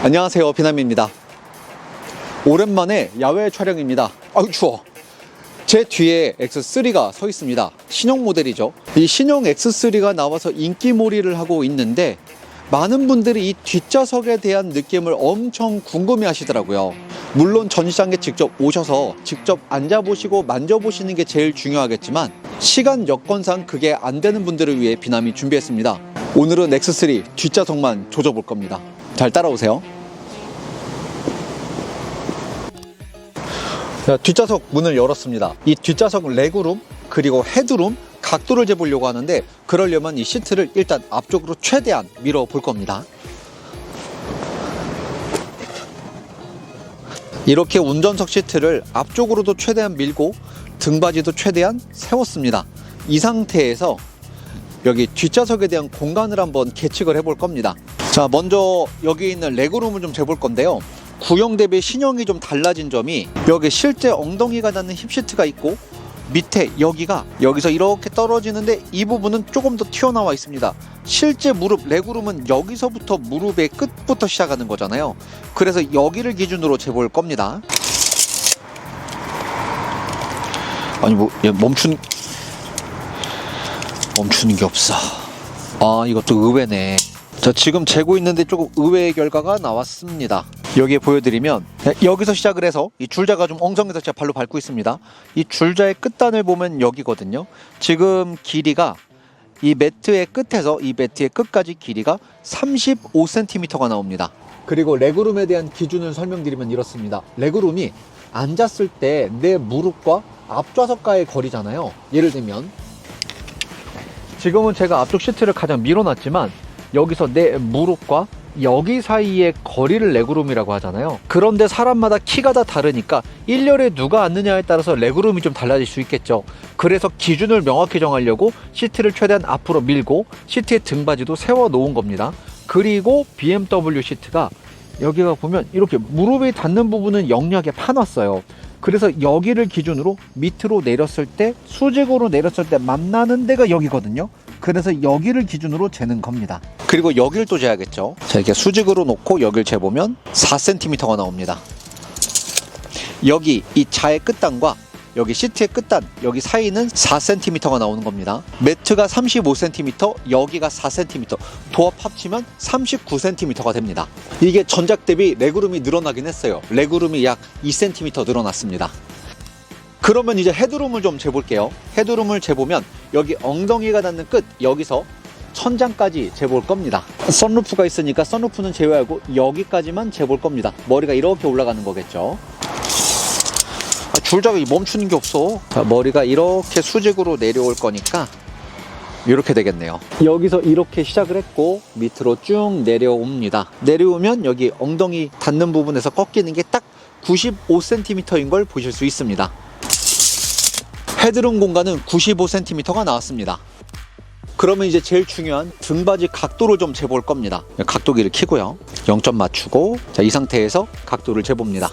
안녕하세요, 비남입니다. 오랜만에 야외 촬영입니다. 아유 추워. 제 뒤에 X3가 서 있습니다. 신형 모델이죠. 이 신형 X3가 나와서 인기몰이를 하고 있는데 많은 분들이 이 뒷좌석에 대한 느낌을 엄청 궁금해 하시더라고요. 물론 전시장에 직접 오셔서 직접 앉아보시고 만져보시는 게 제일 중요하겠지만 시간 여건상 그게 안 되는 분들을 위해 비남이 준비했습니다. 오늘은 X3 뒷좌석만 조져볼 겁니다. 잘 따라오세요. 자, 뒷좌석 문을 열었습니다. 이 뒷좌석 레그룸 그리고 헤드룸 각도를 재보려고 하는데 그러려면 이 시트를 일단 앞쪽으로 최대한 밀어 볼 겁니다. 이렇게 운전석 시트를 앞쪽으로도 최대한 밀고 등받이도 최대한 세웠습니다. 이 상태에서 여기 뒷좌석에 대한 공간을 한번 계측을 해볼 겁니다. 자, 먼저 여기 있는 레그룸을 좀 재볼 건데요. 구형 대비 신형이 좀 달라진 점이 여기 실제 엉덩이가 닿는 힙시트가 있고 밑에 여기서 이렇게 떨어지는데 이 부분은 조금 더 튀어나와 있습니다. 실제 무릎 레그룸은 여기서부터 무릎의 끝부터 시작하는 거잖아요. 그래서 여기를 기준으로 재볼 겁니다. 아니 뭐 멈추는 게 없어. 아, 이것도 의외네. 자, 지금 재고 있는데 조금 의외의 결과가 나왔습니다. 여기에 보여드리면 여기서 시작을 해서 이 줄자가 좀 엉성해서 제가 발로 밟고 있습니다. 이 줄자의 끝단을 보면 여기거든요. 지금 길이가 이 매트의 끝에서 이 매트의 끝까지 길이가 35cm가 나옵니다. 그리고 레그룸에 대한 기준을 설명드리면 이렇습니다. 레그룸이 앉았을 때 내 무릎과 앞좌석과의 거리잖아요. 예를 들면 지금은 제가 앞쪽 시트를 가장 밀어놨지만 여기서 내 무릎과 여기 사이의 거리를 레그룸이라고 하잖아요. 그런데 사람마다 키가 다 다르니까 1열에 누가 앉느냐에 따라서 레그룸이 좀 달라질 수 있겠죠. 그래서 기준을 명확히 정하려고 시트를 최대한 앞으로 밀고 시트의 등받이도 세워 놓은 겁니다. 그리고 BMW 시트가 여기가 보면 이렇게 무릎이 닿는 부분은 영리하게 파놨어요. 그래서 여기를 기준으로 밑으로 내렸을 때 수직으로 내렸을 때 만나는 데가 여기거든요. 그래서 여기를 기준으로 재는 겁니다. 그리고 여기를 또 재야겠죠. 자, 이렇게 수직으로 놓고 여기를 재보면 4cm가 나옵니다. 여기 이 자의 끝단과 여기 시트의 끝단 여기 사이는 4cm가 나오는 겁니다. 매트가 35cm, 여기가 4cm, 도합 합치면 39cm가 됩니다. 이게 전작 대비 레그룸이 늘어나긴 했어요. 레그룸이 약 2cm 늘어났습니다. 그러면 이제 헤드룸을 좀 재볼게요. 헤드룸을 재보면 여기 엉덩이가 닿는 끝 여기서 천장까지 재볼 겁니다. 선루프가 있으니까 선루프는 제외하고 여기까지만 재볼 겁니다. 머리가 이렇게 올라가는 거겠죠. 줄자가 멈추는 게 없어. 자, 머리가 이렇게 수직으로 내려올 거니까 이렇게 되겠네요. 여기서 이렇게 시작을 했고 밑으로 쭉 내려옵니다. 내려오면 여기 엉덩이 닿는 부분에서 꺾이는 게 딱 95cm인 걸 보실 수 있습니다. 헤드룸 공간은 95cm가 나왔습니다. 그러면 이제 제일 중요한 등받이 각도를 좀 재볼 겁니다. 각도기를 켜고요. 0점 맞추고 자, 이 상태에서 각도를 재봅니다.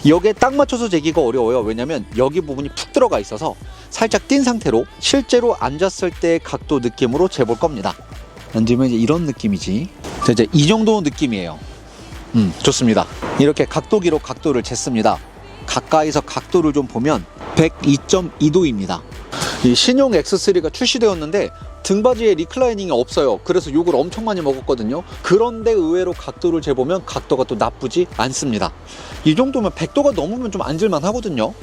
여기에 딱 맞춰서 재기가 어려워요. 왜냐면 여기 부분이 푹 들어가 있어서 살짝 뛴 상태로 실제로 앉았을 때의 각도 느낌으로 재볼 겁니다. 앉으면 이제 이런 느낌이지. 자, 이제 이 정도 느낌이에요. 좋습니다. 이렇게 각도기로 각도를 쟀습니다. 가까이서 각도를 좀 보면 102.2도입니다. 이 신형 X3가 출시되었는데 등받이에 리클라이닝이 없어요. 그래서 욕을 엄청 많이 먹었거든요. 그런데 의외로 각도를 재보면 각도가 또 나쁘지 않습니다. 이 정도면 100도가 넘으면 좀 앉을만 하거든요.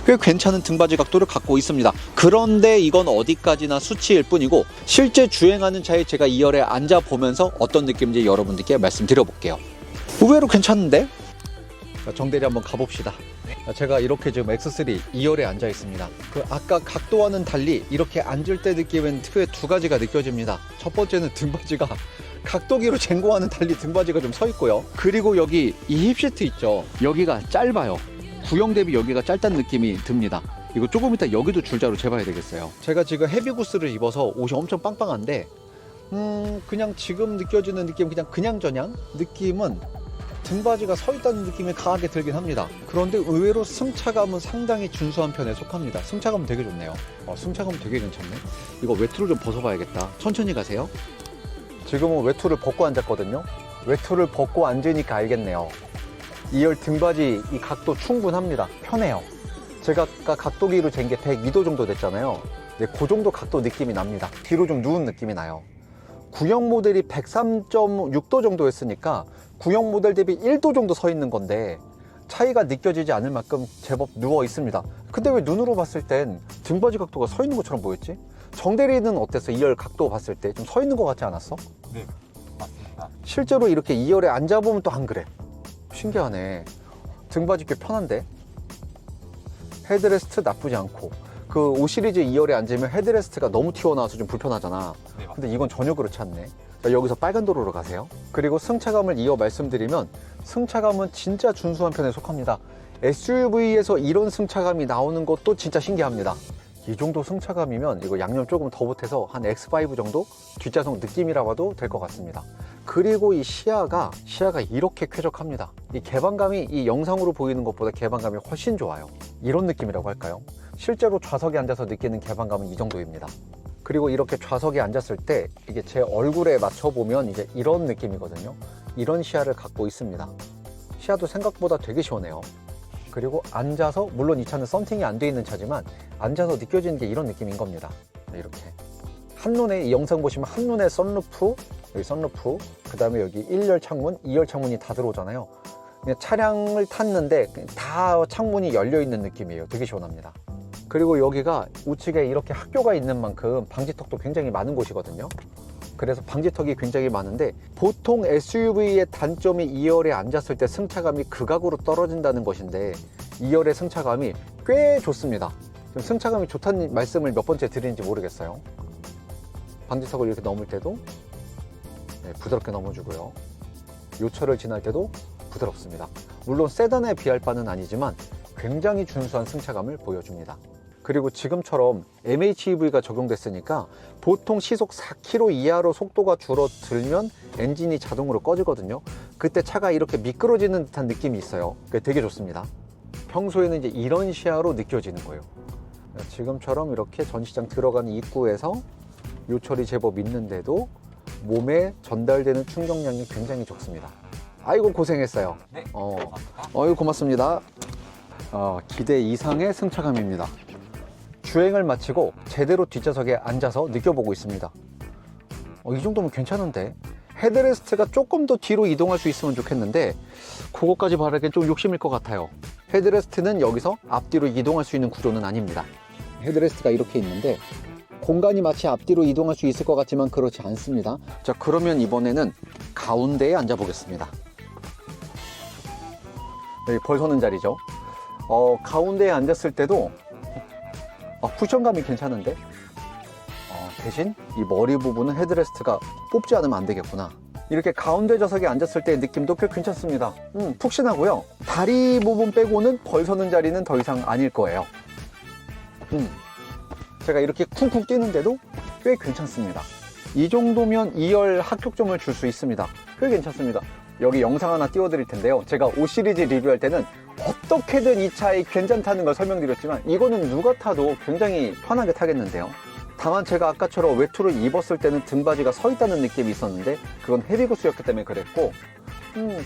꽤 괜찮은 등받이 각도를 갖고 있습니다. 그런데 이건 어디까지나 수치일 뿐이고 실제 주행하는 차에 제가 2열에 앉아보면서 어떤 느낌인지 여러분들께 말씀드려볼게요. 의외로 괜찮은데? 정대리 한번 가봅시다. 제가 이렇게 지금 X3 2열에 앉아 있습니다. 그 아까 각도와는 달리 이렇게 앉을 때 느낌은 크게 두 가지가 느껴집니다. 첫 번째는 등받이가 각도기로 잰 거와는 달리 등받이가 좀 서 있고요. 그리고 여기 이 힙시트 있죠. 여기가 짧아요. 구형 대비 여기가 짧다는 느낌이 듭니다. 이거 조금 이따 여기도 줄자로 재봐야 되겠어요. 제가 지금 헤비구스를 입어서 옷이 엄청 빵빵한데 그냥 지금 느껴지는 느낌 그냥 저냥 느낌은 등받이가 서 있다는 느낌이 강하게 들긴 합니다. 그런데 의외로 승차감은 상당히 준수한 편에 속합니다. 승차감은 되게 좋네요. 승차감은 되게 괜찮네. 이거 외투를 좀 벗어봐야겠다. 천천히 가세요. 지금은 외투를 벗고 앉았거든요. 외투를 벗고 앉으니까 알겠네요. 2열 등받이 이 각도 충분합니다. 편해요. 제가 아까 각도기로 잰 게 102도 정도 됐잖아요. 네, 그 정도 각도 느낌이 납니다. 뒤로 좀 누운 느낌이 나요. 구형 모델이 103.6도 정도 했으니까 구형 모델 대비 1도 정도 서 있는 건데 차이가 느껴지지 않을 만큼 제법 누워 있습니다. 근데 왜 눈으로 봤을 땐 등받이 각도가 서 있는 것처럼 보였지? 정대리는 어땠어? 2열 각도 봤을 때 좀 서 있는 것 같지 않았어? 네, 맞습니다. 실제로 이렇게 2열에 앉아보면 또 안 그래. 신기하네. 등받이 꽤 편한데? 헤드레스트 나쁘지 않고, 그 5 시리즈 2열에 앉으면 헤드레스트가 너무 튀어나와서 좀 불편하잖아. 네, 근데 이건 전혀 그렇지 않네. 자, 여기서 빨간 도로로 가세요. 그리고 승차감을 이어 말씀드리면 승차감은 진짜 준수한 편에 속합니다. SUV에서 이런 승차감이 나오는 것도 진짜 신기합니다. 이 정도 승차감이면 이거 양념 조금 더 보태서 한 X5 정도 뒷좌석 느낌이라 봐도 될 것 같습니다. 그리고 이 시야가 이렇게 쾌적합니다. 이 개방감이 이 영상으로 보이는 것보다 개방감이 훨씬 좋아요. 이런 느낌이라고 할까요? 실제로 좌석에 앉아서 느끼는 개방감은 이 정도입니다. 그리고 이렇게 좌석에 앉았을 때 이게 제 얼굴에 맞춰보면 이제 이런 느낌이거든요. 이런 시야를 갖고 있습니다. 시야도 생각보다 되게 시원해요. 그리고 앉아서, 물론 이 차는 썬팅이 안 돼 있는 차지만 앉아서 느껴지는 게 이런 느낌인 겁니다. 이렇게 한눈에, 이 영상 보시면 한눈에 썬루프, 여기 썬루프, 그 다음에 여기 1열 창문, 2열 창문이 다 들어오잖아요. 그냥 차량을 탔는데 다 창문이 열려 있는 느낌이에요. 되게 시원합니다. 그리고 여기가 우측에 이렇게 학교가 있는 만큼 방지턱도 굉장히 많은 곳이거든요. 그래서 방지턱이 굉장히 많은데, 보통 SUV의 단점이 2열에 앉았을 때 승차감이 극악으로 떨어진다는 것인데 2열의 승차감이 꽤 좋습니다. 승차감이 좋다는 말씀을 몇 번째 드리는지 모르겠어요. 방지턱을 이렇게 넘을 때도 부드럽게 넘어주고요. 요철을 지날 때도 부드럽습니다. 물론 세단에 비할 바는 아니지만 굉장히 준수한 승차감을 보여줍니다. 그리고 지금처럼 MHEV가 적용됐으니까 보통 시속 4km 이하로 속도가 줄어들면 엔진이 자동으로 꺼지거든요. 그때 차가 이렇게 미끄러지는 듯한 느낌이 있어요. 되게 좋습니다. 평소에는 이제 이런 시야로 느껴지는 거예요. 지금처럼 이렇게 전시장 들어가는 입구에서 요철이 제법 있는데도 몸에 전달되는 충격량이 굉장히 좋습니다. 아이고 고생했어요. 네, 어유 고맙습니다. 기대 이상의 승차감입니다. 주행을 마치고 제대로 뒷좌석에 앉아서 느껴보고 있습니다. 이 정도면 괜찮은데? 헤드레스트가 조금 더 뒤로 이동할 수 있으면 좋겠는데 그거까지 바라기엔 좀 욕심일 것 같아요. 헤드레스트는 여기서 앞뒤로 이동할 수 있는 구조는 아닙니다. 헤드레스트가 이렇게 있는데 공간이 마치 앞뒤로 이동할 수 있을 것 같지만 그렇지 않습니다. 자, 그러면 이번에는 가운데에 앉아 보겠습니다. 여기 벌 서는 자리죠. 가운데에 앉았을 때도 쿠션감이 괜찮은데 대신 이 머리 부분은 헤드레스트가 뽑지 않으면 안 되겠구나. 이렇게 가운데 좌석에 앉았을 때의 느낌도 꽤 괜찮습니다. 푹신하고요. 다리 부분 빼고는 벌 서는 자리는 더 이상 아닐 거예요. 제가 이렇게 쿵쿵 뛰는데도 꽤 괜찮습니다. 이 정도면 2열 합격점을 줄 수 있습니다. 꽤 괜찮습니다. 여기 영상 하나 띄워드릴 텐데요. 제가 5 시리즈 리뷰할 때는 어떻게든 이 차이 괜찮다는 걸 설명드렸지만 이거는 누가 타도 굉장히 편하게 타겠는데요. 다만 제가 아까처럼 외투를 입었을 때는 등받이가 서 있다는 느낌이 있었는데 그건 헤비구스였기 때문에 그랬고,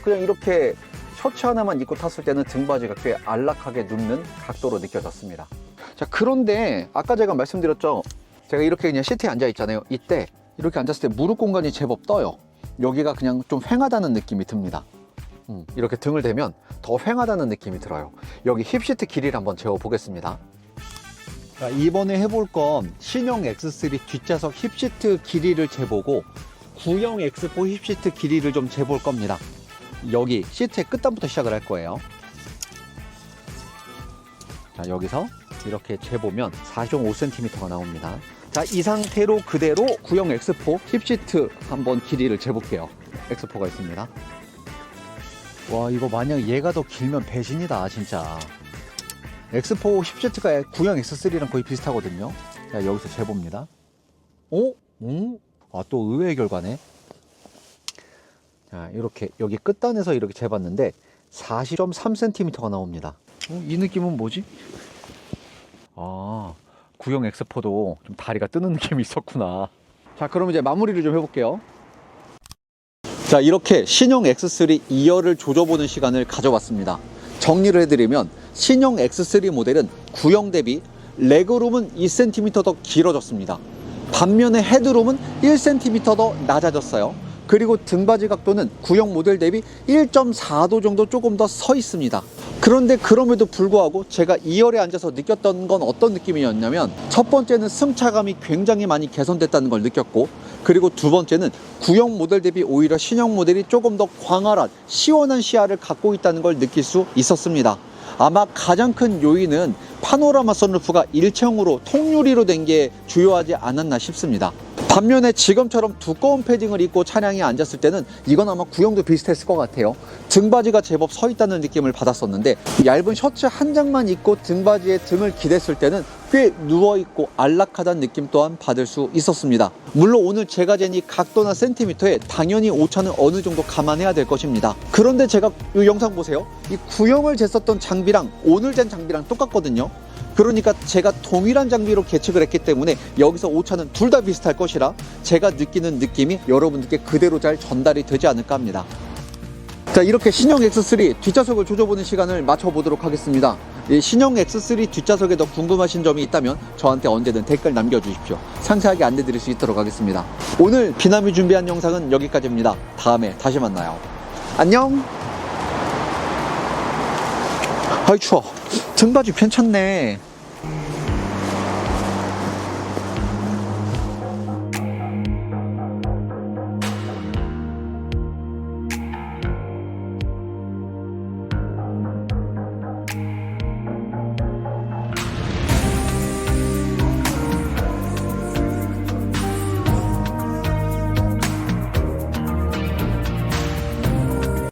그냥 이렇게 셔츠 하나만 입고 탔을 때는 등받이가 꽤 안락하게 눕는 각도로 느껴졌습니다. 자, 그런데 아까 제가 말씀드렸죠. 제가 이렇게 그냥 시트에 앉아 있잖아요. 이때 이렇게 앉았을 때 무릎 공간이 제법 떠요. 여기가 그냥 좀 휑하다는 느낌이 듭니다. 이렇게 등을 대면 더 휑하다는 느낌이 들어요. 여기 힙시트 길이를 한번 재어 보겠습니다. 자, 이번에 해볼 건 신형 X3 뒷좌석 힙시트 길이를 재보고 구형 X4 힙시트 길이를 좀 재볼 겁니다. 여기 시트의 끝단부터 시작을 할 거예요. 자, 여기서 이렇게 재보면 4.5cm가 나옵니다. 자, 이 상태로 그대로 구형 X4 힙시트 한번 길이를 재볼게요. X4가 있습니다. 와, 이거 만약 얘가 더 길면 배신이다 진짜. X4 힙시트가 구형 X3랑 거의 비슷하거든요. 자, 여기서 재봅니다. 오? 또 의외의 결과네. 자, 이렇게 여기 끝단에서 이렇게 재봤는데 40.3cm가 나옵니다. 이 느낌은 뭐지? 구형 X4도 좀 다리가 뜨는 느낌이 있었구나. 자, 그럼 이제 마무리를 좀 해볼게요. 자, 이렇게 신형 X3 2열을 조져보는 시간을 가져봤습니다. 정리를 해드리면 신형 X3 모델은 구형 대비 레그룸은 2cm 더 길어졌습니다. 반면에 헤드룸은 1cm 더 낮아졌어요. 그리고 등받이 각도는 구형 모델 대비 1.4도 정도 조금 더 서 있습니다. 그런데 그럼에도 불구하고 제가 2열에 앉아서 느꼈던 건 어떤 느낌이었냐면, 첫 번째는 승차감이 굉장히 많이 개선됐다는 걸 느꼈고, 그리고 두 번째는 구형 모델 대비 오히려 신형 모델이 조금 더 광활한 시원한 시야를 갖고 있다는 걸 느낄 수 있었습니다. 아마 가장 큰 요인은 파노라마 선루프가 일체형으로 통유리로 된 게 주요하지 않았나 싶습니다. 반면에 지금처럼 두꺼운 패딩을 입고 차량에 앉았을 때는 이건 아마 구형도 비슷했을 것 같아요. 등받이가 제법 서 있다는 느낌을 받았었는데, 얇은 셔츠 한 장만 입고 등받이에 등을 기댔을 때는 꽤 누워있고 안락하다는 느낌 또한 받을 수 있었습니다. 물론 오늘 제가 잰 이 각도나 센티미터에 당연히 오차는 어느 정도 감안해야 될 것입니다. 그런데 제가 이 영상 보세요. 이 구형을 쟀었던 장비랑 오늘 잰 장비랑 똑같거든요. 그러니까 제가 동일한 장비로 계측을 했기 때문에 여기서 오차는 둘 다 비슷할 것이라 제가 느끼는 느낌이 여러분들께 그대로 잘 전달이 되지 않을까 합니다. 자, 이렇게 신형 X3 뒷좌석을 조져보는 시간을 맞춰보도록 하겠습니다. 이 신형 X3 뒷좌석에 더 궁금하신 점이 있다면 저한테 언제든 댓글 남겨주십시오. 상세하게 안내드릴 수 있도록 하겠습니다. 오늘 비남이 준비한 영상은 여기까지입니다. 다음에 다시 만나요. 안녕. 아이 추워. 등받이 괜찮네.